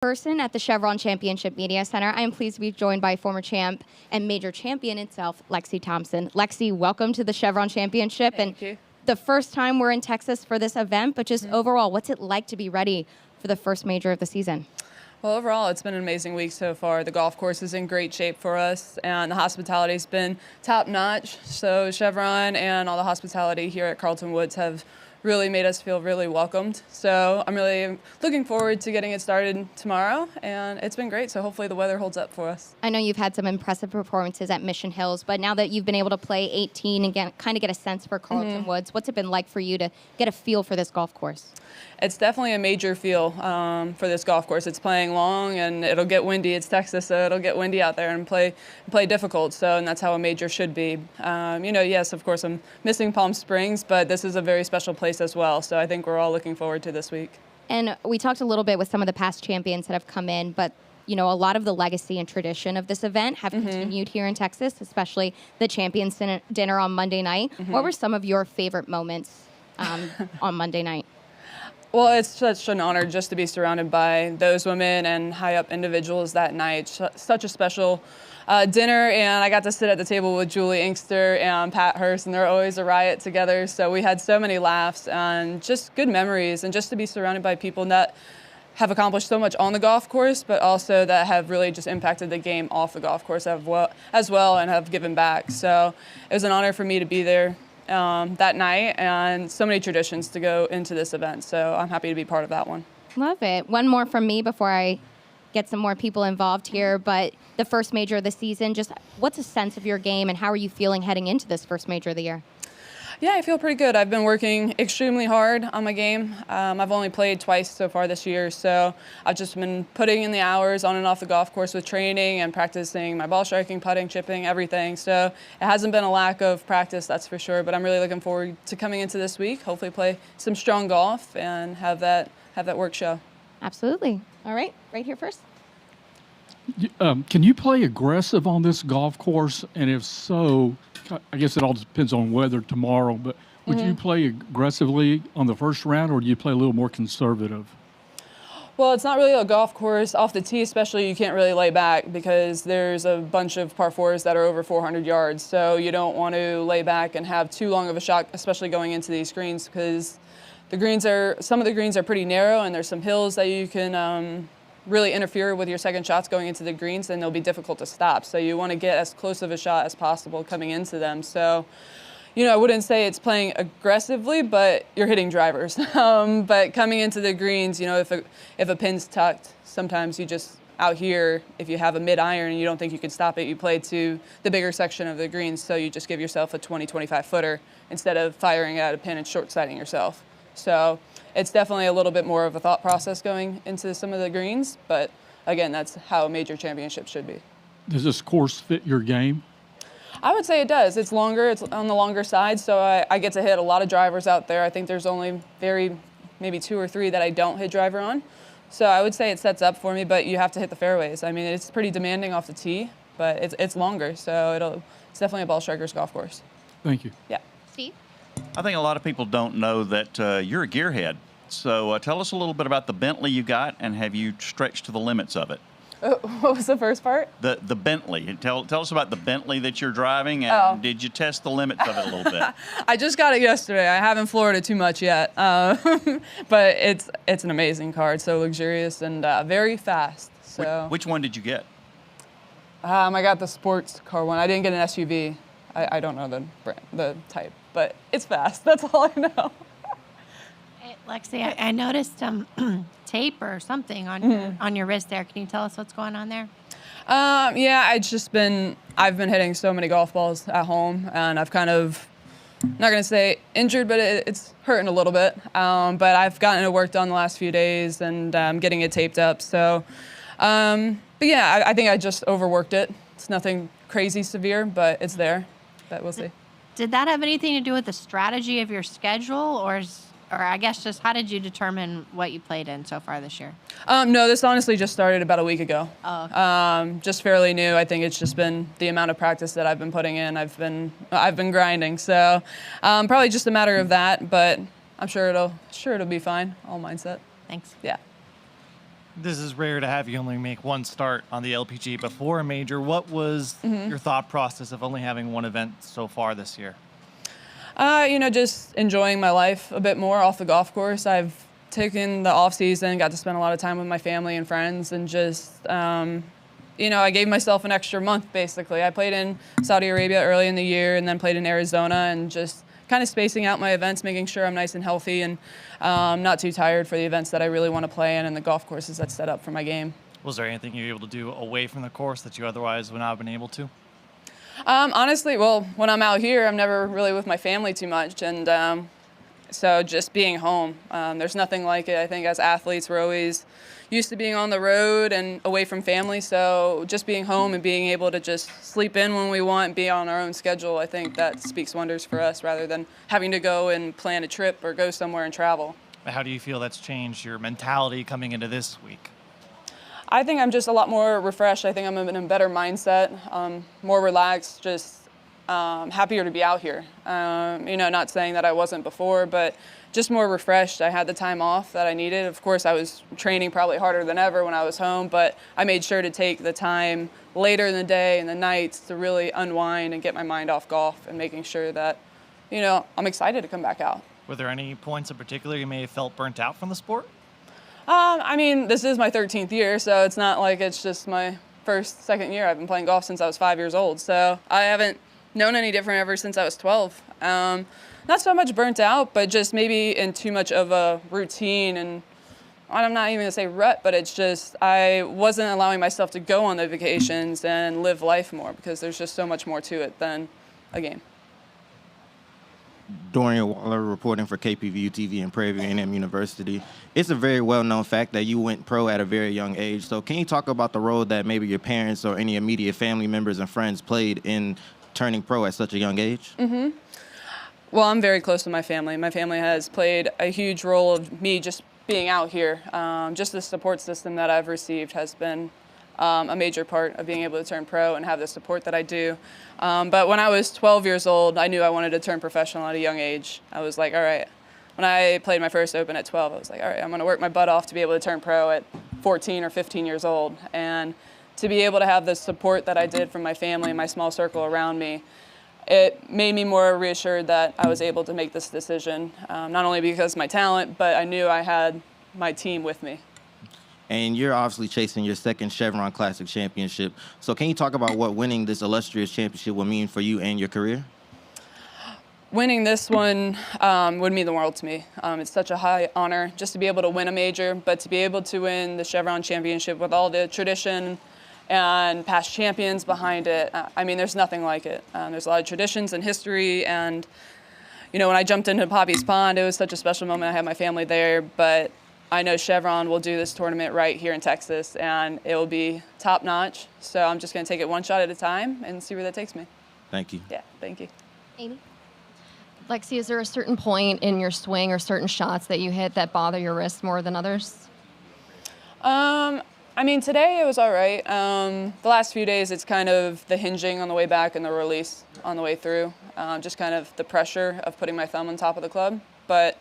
Person at the Chevron Championship Media Center. I am pleased to be joined by former champ and major champion itself, Lexi Thompson. Lexi, welcome to the Chevron Championship. Thank you. The first time we're in Texas for this event, but just overall, what's it like to be ready for the first major of the season? Well, overall, it's been an amazing week so far. The golf course is in great shape for us, and the hospitality's been top-notch. So Chevron and all the hospitality here at Carlton Woods have really made us feel really welcomed. So I'm really looking forward to getting it started tomorrow, and it's been great. So hopefully the weather holds up for us. I know you've had some impressive performances at Mission Hills, but now that you've been able to play 18 and kind of get a sense for Carlton Woods, what's it been like for you to get a feel for this golf course? It's definitely a major feel for this golf course. It's playing long, and it'll get windy. It's Texas, so it'll get windy out there and play difficult. So, and that's how a major should be. Yes, of course, I'm missing Palm Springs, but this is a very special place as well. So I think we're all looking forward to this week. And we talked a little bit with some of the past champions that have come in, but a lot of the legacy and tradition of this event have continued here in Texas, especially the Champions Dinner on Monday night. What were some of your favorite moments on Monday night? Well, it's such an honor just to be surrounded by those women and high-up individuals that night. Such a special dinner, and I got to sit at the table with Julie Inkster and Pat Hurst, and they're always a riot together. So we had so many laughs and just good memories, and just to be surrounded by people that have accomplished so much on the golf course, but also that have really just impacted the game off the golf course as well and have given back. So it was an honor for me to be there that night, and so many traditions to go into this event. So I'm happy to be part of that one. Love it. One more from me before I get some more people involved here, but the first major of the season, just what's a sense of your game and how are you feeling heading into this first major of the year? Yeah, I feel pretty good. I've been working extremely hard on my game. I've only played twice so far this year, so I've just been putting in the hours on and off the golf course with training and practicing my ball striking, putting, chipping, everything. So it hasn't been a lack of practice, that's for sure, but I'm really looking forward to coming into this week, hopefully play some strong golf and have that work show. Absolutely. All right, right here first. Can you play aggressive on this golf course? And if so, I guess it all depends on weather tomorrow, but would you play aggressively on the first round, or do you play a little more conservative? Well, it's not really a golf course. Off the tee especially, you can't really lay back because there's a bunch of par fours that are over 400 yards. So you don't want to lay back and have too long of a shot, especially going into these greens, because some of the greens are pretty narrow, and there's some hills that you can really interfere with your second shots going into the greens, and they'll be difficult to stop. So you want to get as close of a shot as possible coming into them. So, I wouldn't say it's playing aggressively, but you're hitting drivers. But coming into the greens, if a pin's tucked, sometimes you just out here, if you have a mid-iron and you don't think you can stop it, you play to the bigger section of the greens. So you just give yourself a 20, 25 footer instead of firing at a pin and short-sighting yourself. So it's definitely a little bit more of a thought process going into some of the greens, but again, that's how a major championship should be. Does this course fit your game? I would say it does. It's longer, it's on the longer side, so I get to hit a lot of drivers out there. I think there's only maybe 2 or 3 that I don't hit driver on. So I would say it sets up for me, but you have to hit the fairways. I mean, it's pretty demanding off the tee, but it's longer, so it's definitely a ball striker's golf course. Thank you. Yeah. Steve? I think a lot of people don't know that you're a gearhead. So tell us a little bit about the Bentley you got, and have you stretched to the limits of it? What was the first part? The Bentley. Tell us about the Bentley that you're driving, and did you test the limits of it a little bit? I just got it yesterday. I haven't floored it too much yet, but it's an amazing car. It's so luxurious and very fast. So Which one did you get? I got the sports car one. I didn't get an SUV. I don't know the brand, the type, but it's fast. That's all I know. Hey, Lexi, I noticed tape or something on your wrist there. Can you tell us what's going on there? Yeah, I've been hitting so many golf balls at home, and I've kind of, not gonna say injured, but it's hurting a little bit. But I've gotten it work done the last few days, and getting it taped up. So, but yeah, I think I just overworked it. It's nothing crazy severe, but it's there. But we'll see. Did that have anything to do with the strategy of your schedule, or I guess just how did you determine what you played in so far this year? No, this honestly just started about a week ago. Oh, okay. Just fairly new. I think it's just been the amount of practice that I've been putting in. I've been grinding, so probably just a matter of that. But I'm sure it'll be fine. All mindset. Thanks. Yeah. This is rare to have you only make one start on the LPG before a major. What was your thought process of only having one event so far this year? Just enjoying my life a bit more off the golf course. I've taken the off season, got to spend a lot of time with my family and friends, and just, I gave myself an extra month, basically. I played in Saudi Arabia early in the year and then played in Arizona, and just kind of spacing out my events, making sure I'm nice and healthy and not too tired for the events that I really want to play in and the golf courses that's set up for my game. Was there anything you were able to do away from the course that you otherwise would not have been able to? Honestly, well, when I'm out here, I'm never really with my family too much, and so just being home, there's nothing like it. I think as athletes, we're always used to being on the road and away from family, so just being home and being able to just sleep in when we want, be on our own schedule, I think that speaks wonders for us rather than having to go and plan a trip or go somewhere and travel. How do you feel that's changed your mentality coming into this week? I think I'm just a lot more refreshed. I think I'm in a better mindset, more relaxed, just happier to be out here. Not saying that I wasn't before, but just more refreshed. I had the time off that I needed. Of course, I was training probably harder than ever when I was home, but I made sure to take the time later in the day and the nights to really unwind and get my mind off golf and making sure that, I'm excited to come back out. Were there any points in particular you may have felt burnt out from the sport? This is my 13th year, so it's not like it's just my second year. I've been playing golf since I was 5 years old, so I haven't known any different ever since I was 12. Not so much burnt out, but just maybe in too much of a routine, and I'm not even going to say rut, but it's just I wasn't allowing myself to go on the vacations and live life more because there's just so much more to it than a game. Dorian Waller reporting for KPVU TV and Prairie View A&M University. It's a very well-known fact that you went pro at a very young age. So can you talk about the role that maybe your parents or any immediate family members and friends played in turning pro at such a young age? Mm-hmm. Well, I'm very close to my family. My family has played a huge role of me just being out here. Just the support system that I've received has been a major part of being able to turn pro and have the support that I do. But when I was 12 years old, I knew I wanted to turn professional at a young age. I was like, all right. When I played my first Open at 12, I was like, all right, I'm going to work my butt off to be able to turn pro at 14 or 15 years old. And to be able to have the support that I did from my family and my small circle around me, it made me more reassured that I was able to make this decision, not only because of my talent, but I knew I had my team with me. And you're obviously chasing your second Chevron Classic Championship. So can you talk about what winning this illustrious championship will mean for you and your career? Winning this one would mean the world to me. It's such a high honor just to be able to win a major, but to be able to win the Chevron Championship with all the tradition and past champions behind it, there's nothing like it. There's a lot of traditions and history, and when I jumped into Poppy's Pond, it was such a special moment. I had my family there, but I know Chevron will do this tournament right here in Texas, and it will be top-notch. So I'm just going to take it one shot at a time and see where that takes me. Thank you. Yeah, thank you. Amy? Lexi, is there a certain point in your swing or certain shots that you hit that bother your wrist more than others? Today it was all right. The last few days, it's kind of the hinging on the way back and the release on the way through. Just kind of the pressure of putting my thumb on top of the club. But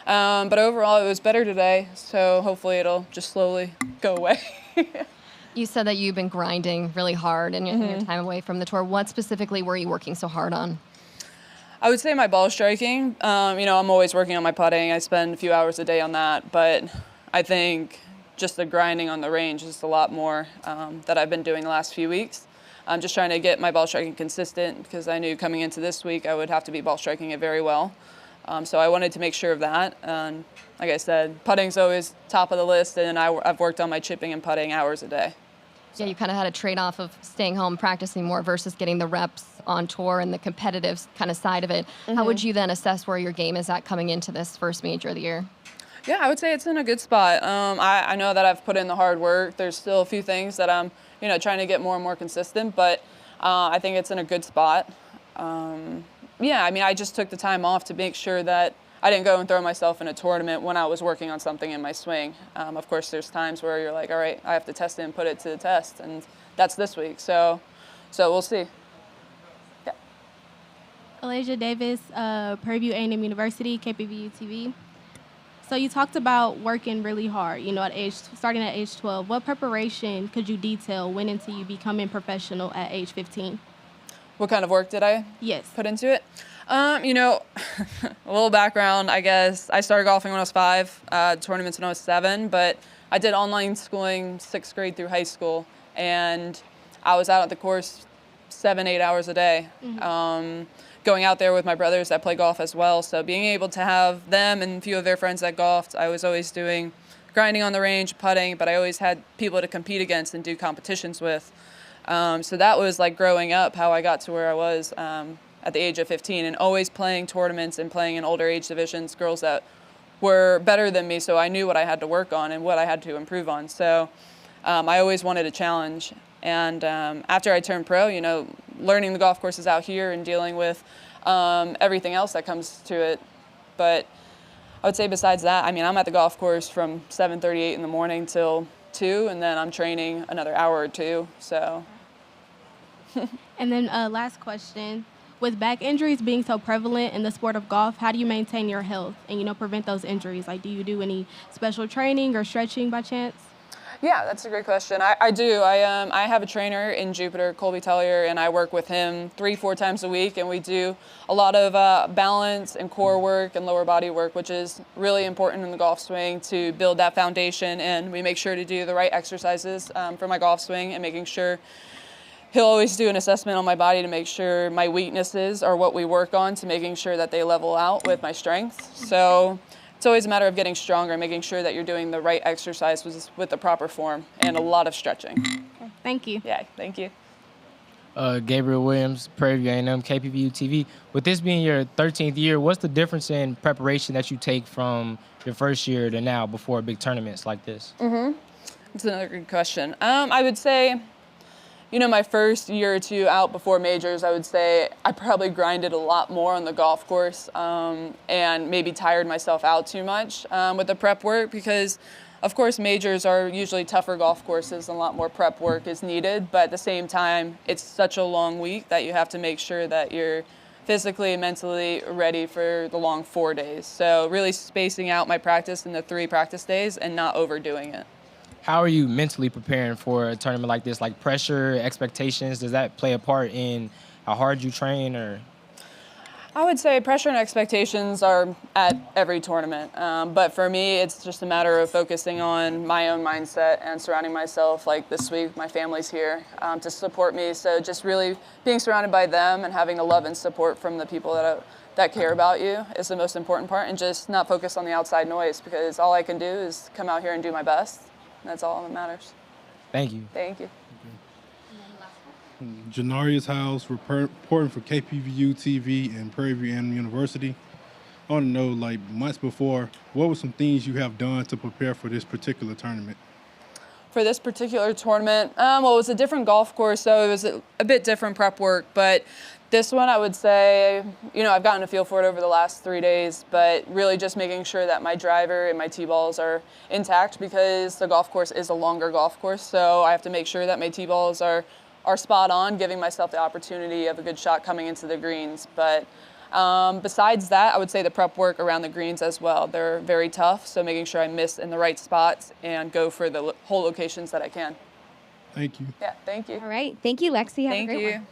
overall, it was better today, so hopefully it'll just slowly go away. You said that you've been grinding really hard in your time away from the tour. What specifically were you working so hard on? I would say my ball striking. I'm always working on my putting. I spend a few hours a day on that, but I think just the grinding on the range is a lot more that I've been doing the last few weeks. I'm just trying to get my ball striking consistent because I knew coming into this week I would have to be ball striking it very well. So I wanted to make sure of that. And like I said, putting's always top of the list, and I've worked on my chipping and putting hours a day. So. Yeah, you kind of had a trade-off of staying home, practicing more versus getting the reps on tour and the competitive kind of side of it. How would you then assess where your game is at coming into this first major of the year? Yeah, I would say it's in a good spot. I know that I've put in the hard work. There's still a few things that I'm, trying to get more and more consistent, but I think it's in a good spot. I just took the time off to make sure that I didn't go and throw myself in a tournament when I was working on something in my swing. Of course, there's times where you're like, all right, I have to test it and put it to the test, and that's this week. So we'll see. Yeah. Alasia Davis, Prairie View A&M University, KPVU TV. So you talked about working really hard, starting at age 12. What preparation could you detail went into you becoming professional at age 15? What kind of work did I Yes. put into it? A little background, I guess. I started golfing when I was 5, tournaments when I was 7, but I did online schooling 6th grade through high school, and I was out at the course 7-8 hours a day, going out there with my brothers that play golf as well. So being able to have them and a few of their friends that golfed, I was always doing grinding on the range, putting, but I always had people to compete against and do competitions with. So that was like growing up, how I got to where I was at the age of 15, and always playing tournaments and playing in older age divisions, girls that were better than me, so I knew what I had to work on and what I had to improve on. So I always wanted a challenge. And after I turned pro, learning the golf courses out here and dealing with everything else that comes to it. But I would say besides that, I'm at the golf course from 7:38 in the morning till 2, and then I'm training another hour or 2, so. And then last question. With back injuries being so prevalent in the sport of golf, how do you maintain your health and, prevent those injuries? Like, do you do any special training or stretching by chance? Yeah, that's a great question. I do. I have a trainer in Jupiter, Colby Tellier, and I work with him 3-4 times a week, and we do a lot of balance and core work and lower body work, which is really important in the golf swing to build that foundation, and we make sure to do the right exercises for my golf swing, and making sure he'll always do an assessment on my body to make sure my weaknesses are what we work on, to making sure that they level out with my strengths. So it's always a matter of getting stronger and making sure that you're doing the right exercise with the proper form, and a lot of stretching. Okay. Thank you. Yeah, thank you. Gabriel Williams, Prairie View A&M, KPVU TV. With this being your 13th year, what's the difference in preparation that you take from your first year to now before big tournaments like this? That's another good question. I would say, my first year or 2 out before majors, I would say I probably grinded a lot more on the golf course and maybe tired myself out too much with the prep work, because of course majors are usually tougher golf courses and a lot more prep work is needed, but at the same time it's such a long week that you have to make sure that you're physically and mentally ready for the long 4 days. So really spacing out my practice into 3 practice days and not overdoing it. How are you mentally preparing for a tournament like this? Like pressure, expectations, does that play a part in how hard you train? Or? I would say pressure and expectations are at every tournament. But for me, it's just a matter of focusing on my own mindset and surrounding myself. Like this week, my family's here to support me. So just really being surrounded by them and having the love and support from the people that care about you is the most important part, and just not focus on the outside noise, because all I can do is come out here and do my best. That's all that matters. Thank you. Thank you. Janarius House, reporting for KPVU TV and Prairie View A&M University. I want to know, like months before, what were some things you have done to prepare for this particular tournament? For this particular tournament, well, it was a different golf course, so it was a bit different prep work, but this one, I would say, I've gotten a feel for it over the last 3 days, but really just making sure that my driver and my tee balls are intact, because the golf course is a longer golf course, so I have to make sure that my tee balls are spot on, giving myself the opportunity of a good shot coming into the greens. But besides that, I would say the prep work around the greens as well. They're very tough, so making sure I miss in the right spots and go for the whole locations that I can. Thank you. Yeah, thank you. All right. Thank you, Lexi. Have Thank a great you. one.